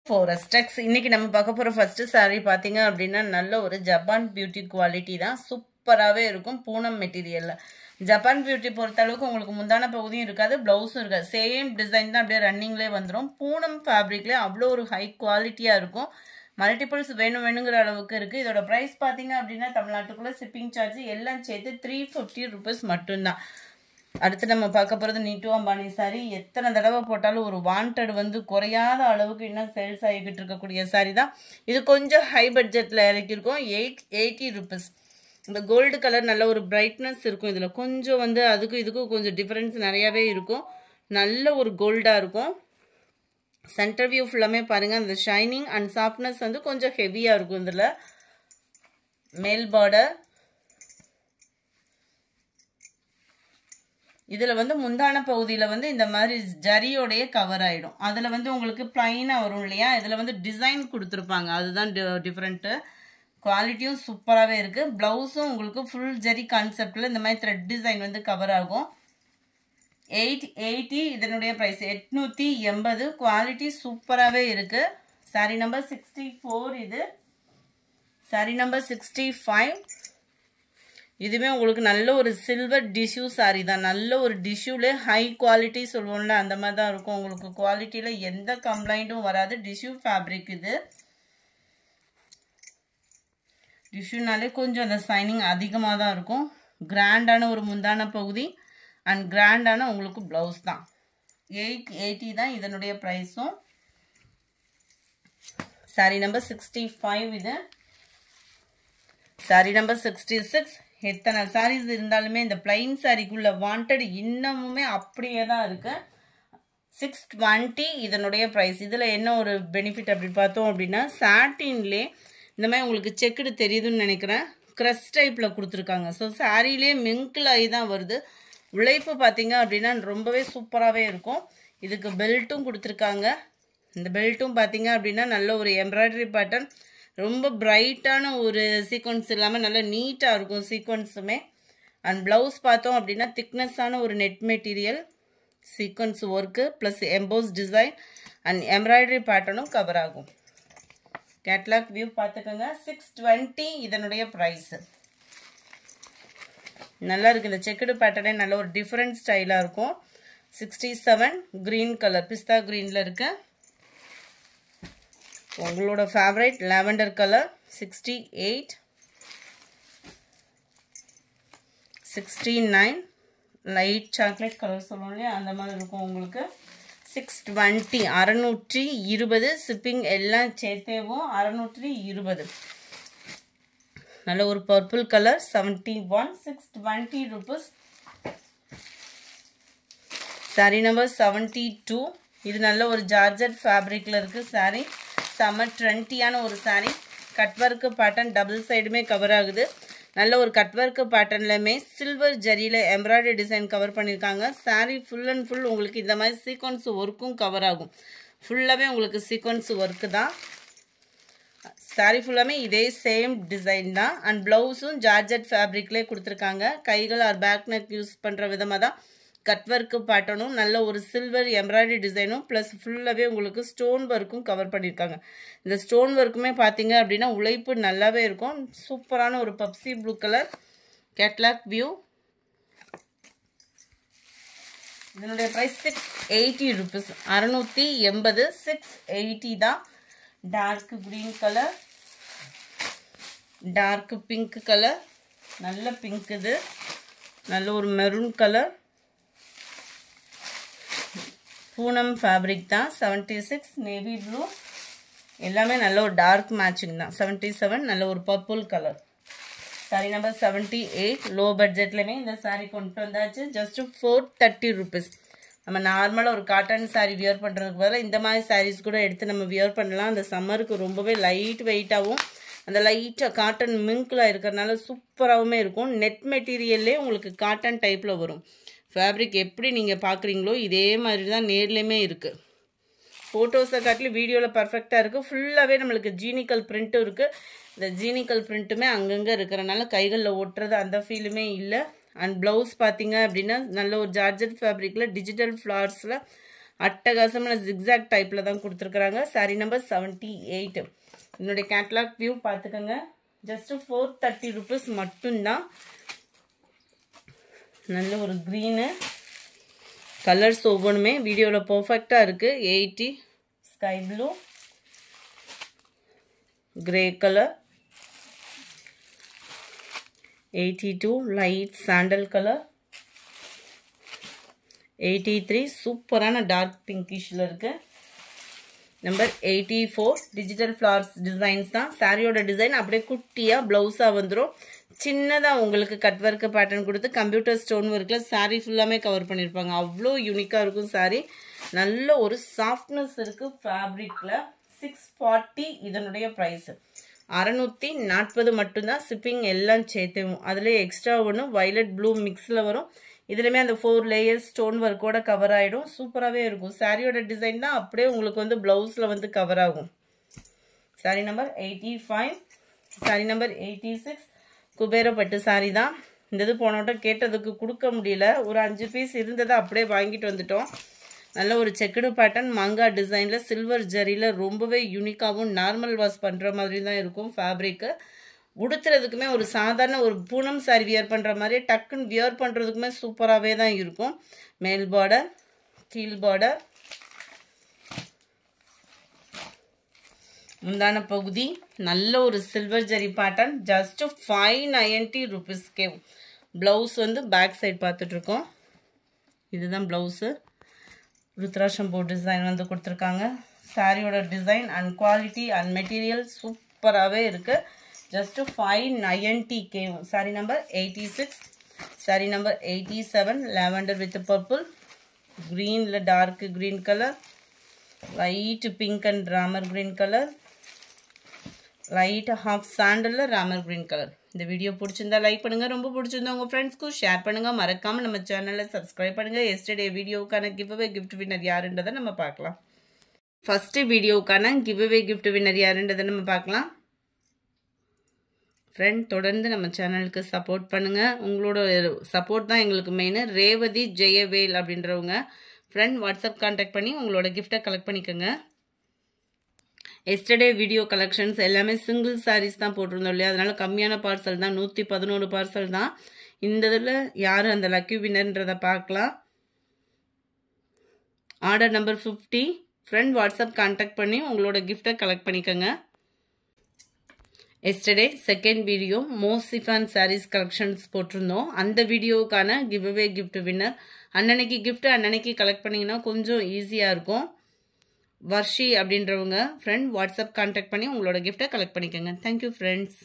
Forex இன்னைக்கு நம்ம பார்க்க போற ஃபர்ஸ்ட் saree பாத்தீங்க அப்படினா நல்ல ஒரு ஜப்பான் பியூட்டி குவாலிட்டி தான் சூப்பராவே இருக்கும் பூனம் மெட்டீரியல்ல ஜப்பான் பியூட்டி பொறுத்த அளவுக்கு உங்களுக்கு முந்தான பகுதியும் இருக்காது ப்ளவுஸும் இருக்காது சேம் டிசைன் தான் அப்படியே ரன்னிங்லயே வந்துரும் பூனம் ஃபேப்ரிக்ல அவ்ளோ ஒரு ஹை குவாலிட்டியா இருக்கும் மல்டிபிள்ஸ் வேணும்ங்கற அளவுக்கு இருக்கு இதோட பிரைஸ் பாத்தீங்க அப்படினா தமிழ்நாட்டுக்குள்ள ஷிப்பிங் சார்ஜ் எல்லாம் சேர்த்து 350 ரூபாய் மட்டும் தான் அடுத்து நம்ம பார்க்க போறது நீட்டு அம்பானி saree எத்தனை தடவை போட்டாலும் ஒரு வாண்டட் வந்து குறையாத அளவுக்கு இன்னும் சேல்ஸ் ஆகிட்டு இருக்கக்கூடிய saree தான் இது கொஞ்சம் ஹை பட்ஜெட்ல இறக்கி இருக்கோம் 880 ரூபாய் இந்த கோல்ட் கலர் நல்ல ஒரு பிரைட்னஸ் இருக்கும் இதுல கொஞ்சம் வந்து அதுக்கு இதுக்கு கொஞ்சம் டிஃபரன்ஸ் நிறையவே இருக்கும் நல்ல ஒரு கோல்டா இருக்கும் சென்டர் வியூ ஃபுல்லாமே பாருங்க அந்த ஷைனிங் அண்ட் சாஃப்ட்னஸ் வந்து கொஞ்சம் ஹெவியா இருக்கும் இதுல மேல் பார்டர் இதுல வந்து முந்தான பகுதியில வந்து இந்த மாதிரி ஜரியோடயே கவர் ஆயிடும் அதுல வந்து உங்களுக்கு ப்ளைனா வரும் இல்லையா இதுல வந்து டிசைன் கொடுத்திருப்பாங்க அதுதான் டிஃபரண்ட் குவாலிட்டியும் சூப்பராவே இருக்கு ப்ளவுஸும் உங்களுக்கு ஃபுல் ஜரி கான்செப்ட்ல இந்த மாதிரி த்ரெட் டிசைன் வந்து கவர் ஆகும் 880 இதனுடைய பிரைஸ் 880 குவாலிட்டி சூப்பராவே இருக்கு saree நம்பர் 64 இது saree நம்பர் 65 இதுவே உங்களுக்கு நல்ல ஒரு சில்வர் டிஷ்யூ saree தான் நல்ல ஒரு டிஷ்யூல ஹை குவாலிட்டி சொல்வோம்ல அந்த மாதிரி தான் இருக்கும் உங்களுக்கு குவாலிட்டில எந்த கம்ப்ளைண்டும் வராது டிஷ்யூ ஃபேப்ரிக் இது டிஷ்யூனாலே கொஞ்சம் அந்த ஷைனிங் அதிகமாக தான் இருக்கும் கிராண்டான ஒரு முந்தான பகுதி அண்ட் கிராண்டான உங்களுக்கு ப்ளவுஸ் தான் 880 தான் இதனுடைய பிரைஸும் saree நம்பர் 65 இது saree நம்பர் 66 எத்தனை sarees இருந்தாலுமே இந்த plain சாரிக்குள்ள வாண்டட் இன்னமுமே அப்படியே தான் இருக்கு 620 இதனுடைய பிரைஸ் இதுல என்ன ஒரு பெனிஃபிட் அப்படி பார்த்தோம் அப்படினா சாட்டின்லே இந்த மாதிரி உங்களுக்கு செக்குடு தெரியுதுன்னு நினைக்கிறேன் கிரஷ் டைப்ல கொடுத்திருக்காங்க சோ சாரியிலே மிங்கிள் ஆகி தான் வருது உழைப்பு பாத்தீங்க அப்படினா ரொம்பவே சூப்பராவே இருக்கும் இதுக்கு பெல்ட்டும் கொடுத்திருக்காங்க இந்த பெல்ட்டும் பாத்தீங்க அப்படினா நல்ல ஒரு எம்ப்ராய்டரி பேட்டர்ன் ரொம்ப பிரைட்டான ஒரு சீக்வென்ஸ் இல்லாம நல்ல நீட்டா இருக்கும் சீக்வென்ஸுமே அண்ட் ப்ளவுஸ் பார்த்தோம் அப்படினா திக்னஸான ஒரு net material sequence work plus emboss design and embroidery பேட்டர்னும் கவர் ஆகும் கேட்டலாக் வியூ பார்த்துக்கோங்க 620 இதனுடைய பிரைஸ் நல்லா இருக்கு இந்த செக்குடு பேட்டர்னே நல்ல ஒரு டிஃபரண்ட் ஸ்டைலா இருக்கும் 67 கிரீன் கலர் பிஸ்தா கிரீன்ல இருக்கு உங்களோட favourite lavender colour 68 69 light chocolate colour சொல்லுவோம் இல்லையா அந்த மாதிரி இருக்கும் உங்களுக்கு 620 620 ஷிப்பிங் எல்லாம் சேர்த்தேவும் 620 நல்ல ஒரு பர்பிள் கலர் 71 620 ரூபாய் saree நம்பர் 72 இது நல்ல ஒரு ஜார்ஜெட் ஃபேப்ரிக்ல இருக்கு saree சம ட்ரெண்டியான ஒரு saree cut work pattern double சைடுமே கவர் ஆகுது நல்ல ஒரு கட் வர்க் பேட்டர்ன்லமே சில்வர் ஜரியில எம்ப்ராய்டரி டிசைன் கவர் பண்ணிருக்காங்க saree ஃபுல் அண்ட் ஃபுல் உங்களுக்கு இந்த மாதிரி சீக்வென்ஸ் வர்க்கும் கவர் ஆகும் ஃபுல்லாவே உங்களுக்கு சீக்வென்ஸ் வர்க் தான் saree ஃபுல்லாமே இதே சேம் டிசைன் தான் அண்ட் ப்ளவுஸும் ஜார்ஜெட் ஃபேப்ரிக்லயே கொடுத்திருக்காங்க கைகள் ஆர் பேக் நெக் யூஸ் பண்ற விதமா தான் கட் வர்க் பேட்டர்னும் நல்ல ஒரு சில்வர் எம்ப்ராய்டரி டிசைனும் பிளஸ் ஃபுல்லாவே உங்களுக்கு ஸ்டோன் வர்க்கும் கவர் பண்ணிருக்காங்க இந்த ஸ்டோன் வர்க்குமே பாத்தீங்க அப்படினா உழைப்பு நல்லாவே இருக்கும் சூப்பரான ஒரு Pepsi blue colour catalogue view இதனுடைய பிரைஸ் 680 ரூபாய் 680 680 தான் dark green colour dark pink colour நல்ல பிங்க் இது நல்ல ஒரு மெரூன் கலர் பூனம் ஃபேப்ரிக் தான் 76 நேவி ப்ளூ எல்லாமே நல்ல ஒரு டார்க் மேட்சிங் தான் 77 நல்ல ஒரு purple colour saree number 78 low பட்ஜெட்லமே இந்த saree கொண்டு வந்தாச்சு ஜஸ்ட் 430 ரூபாய் நம்ம நார்மலா ஒரு காட்டன் saree வியர் பண்றதுக்கு பதிலா இந்த மாதிரி sarees கூட எடுத்து நம்ம வியர் பண்ணலாம் அந்த சம்மருக்கு ரொம்பவே லைட் வெயிட்டாவும் அந்த லைட்டா காட்டன் மிங்க்ல இருக்கறனால சூப்பராவுமே இருக்கும் நெட் மெட்டீரியல்லே உங்களுக்கு காட்டன் டைப்ல வரும் ஃபேப்ரிக் எப்படி நீங்க பாக்குறீங்களோ இதே மாதிரி தான் நேர்லயுமே இருக்கு போட்டோஸை காட்டில வீடியோல பெர்ஃபெக்ட்டா இருக்கு ஃபுல்லாவே நமக்கு ஜீனிக்கல் பிரிண்ட் இருக்கு இந்த ஜீனிக்கல் பிரிண்ட்டுமே அங்கங்க இருக்கறனால கைகள்ல ஒட்றது அந்த ஃபீலுமே இல்ல அண்ட் ப்ளவுஸ் பாத்தீங்க அப்படினா நல்ல ஒரு ஜார்ஜெட் ஃபேப்ரிக்ல டிஜிட்டல் ஃப்ளார்ஸ்ல அட்டகாசமான ஜிக்ஸாக் டைப்பில் தான் கொடுத்துருக்குறாங்க. சாரீ நம்பர் 78. என்னுடைய கேட்லாக் வியூ பார்த்துக்கோங்க. ஜஸ்ட் 430 rupees மட்டும்தான். நல்ல ஒரு க்ரீனு கலர்ஸ் ஒவ்வொன்றுமே வீடியோவில் பர்ஃபெக்டாக இருக்குது. 80 sky blue, grey colour, 82 light sandal colour, 83 சூப்பரான டார்க் பிங்கிஷில் இருக்குது. நம்பர் 84 டிஜிட்டல் ஃப்ளார்ஸ் டிசைன்ஸ் தான். சாரியோட டிசைன் அப்படியே குட்டியாக ப்ளவுஸாக வந்துடும். சின்னதாக உங்களுக்கு கட் ஒர்க்கு பேட்டர்ன் கொடுத்து கம்ப்யூட்டர் ஸ்டோன் ஒர்க்கில் சாரீ ஃபுல்லாமே கவர் பண்ணியிருப்பாங்க. அவ்வளோ யூனிக்காக இருக்கும் சாரீ. நல்ல ஒரு சாஃப்ட்னஸ் இருக்குது ஃபேப்ரிக்கில். 640 இதனுடைய ப்ரைஸு. 640 மட்டும்தான். ஷிப்பிங் எல்லாம் சேர்த்துவும். அதில் எக்ஸ்ட்ரா ஒன்று வயலட் ப்ளூ மிக்ஸில் வரும். இதுலையுமே அந்த 4 லேயர்ஸ் ஸ்டோன் ஒர்க்கோட கவர் ஆகிடும். சூப்பராகவே இருக்கும். சாரியோட டிசைன் தான் அப்படியே உங்களுக்கு வந்து ப்ளவுஸில் வந்து கவர் ஆகும். Sorry number 85. Sorry number 86 குபேரப்பட்டு sorry தான். இந்த இது போனோட்ட கேட்டதுக்கு கொடுக்க முடியல. ஒரு 5 பீஸ் இருந்ததை அப்படியே வாங்கிட்டு வந்துட்டோம். நல்ல ஒரு செக்குடு பேட்டர்ன் மாங்கா டிசைனில் சில்வர் ஜரியில் ரொம்பவே யூனிக்காகவும் நார்மல் வாஷ் பண்ணுற மாதிரி தான் இருக்கும் ஃபேப்ரிக்கு. உடுத்துறதுக்குமே ஒரு சாதாரண ஒரு பூனம் சாரி வியர் பண்ணுற மாதிரி டக்குன்னு வியர் பண்ணுறதுக்குமே சூப்பராகவே தான் இருக்கும். மேல் பார்டர், கீழ் பார்டர், முந்தான பகுதி நல்ல ஒரு சில்வர் ஜரி பேட்டர்ன். ஜஸ்ட் 590 rupeesக்கே. ப்ளவுஸ் வந்து பேக் சைட் பார்த்துட்ருக்கோம். இதுதான் ப்ளவுஸு. ருத்ராட்சம் போர்ட் டிசைன் வந்து கொடுத்துருக்காங்க. Sari design and quality and material சூப்பராகவே இருக்குது. Just 590K. Sari number 86. Sari number 87 lavender with purple, க்ரீனில் dark green colour, light pink and Ramar green colour, light half சாண்டலில் ராமர் க்ரீன் கலர். இந்த வீடியோ பிடிச்சிருந்தா லைக் பண்ணுங்கள். ரொம்ப பிடிச்சிருந்தா உங்கள் ஃப்ரெண்ட்ஸ்க்கும் ஷேர் பண்ணுங்கள். மறக்காமல் நம்ம சேனலை சப்ஸ்கிரைப் பண்ணுங்கள். எஸ்டர்டே வீடியோவுக்கான கிவ்அவே கிஃப்ட் வின்னர் யாருன்றதை நம்ம பார்க்கலாம். ஃபஸ்ட்டு வீடியோவுக்கான கிவ்அவே கிஃப்ட் வின்னர் யாருன்றதை நம்ம பார்க்கலாம். ஃப்ரெண்ட் தொடர்ந்து நம்ம சேனலுக்கு சப்போர்ட் பண்ணுங்கள். உங்களோட சப்போர்ட் தான் எங்களுக்கு மெயின். ரேவதி ஜெயவேல் அப்படின்றவங்க ஃப்ரெண்ட் வாட்ஸ்அப் கான்டாக்ட் பண்ணி உங்களோட கிஃப்டை கலெக்ட் பண்ணிக்கோங்க. எஸ்டர்டே வீடியோ கலெக்ஷன்ஸ் எல்லாமே சிங்கிள் சாரீஸ் தான் போட்டிருந்தோம் இல்லையா, அதனால கம்மியான பார்சல் தான். 111 பார்சல் தான். இந்த இதில் யார் அந்த லக்கி வின்னர்ன்றதை பார்க்கலாம். Order number 50. Friend WhatsApp contact பண்ணி உங்களோட கிஃப்டை கலெக்ட் பண்ணிக்கோங்க. எஸ்டர்டே செகண்ட் வீடியோ மோசிஃபான் சாரீஸ் கலெக்ஷன்ஸ் போட்டிருந்தோம். அந்த வீடியோவுக்கான கிவ்அவே கிஃப்ட் வின்னர் அன்னன்னைக்கு கிஃப்ட் அன்னன்னைக்கு கலெக்ட் பண்ணிங்கன்னா கொஞ்சம் ஈஸியாக இருக்கும். வர்ஷி அப்படின்றவங்க ஃப்ரெண்ட் வாட்ஸ்அப் கான்டாக்ட் பண்ணி உங்களோட கிஃப்டை கலெக்ட் பண்ணிக்கோங்க. Thank you friends.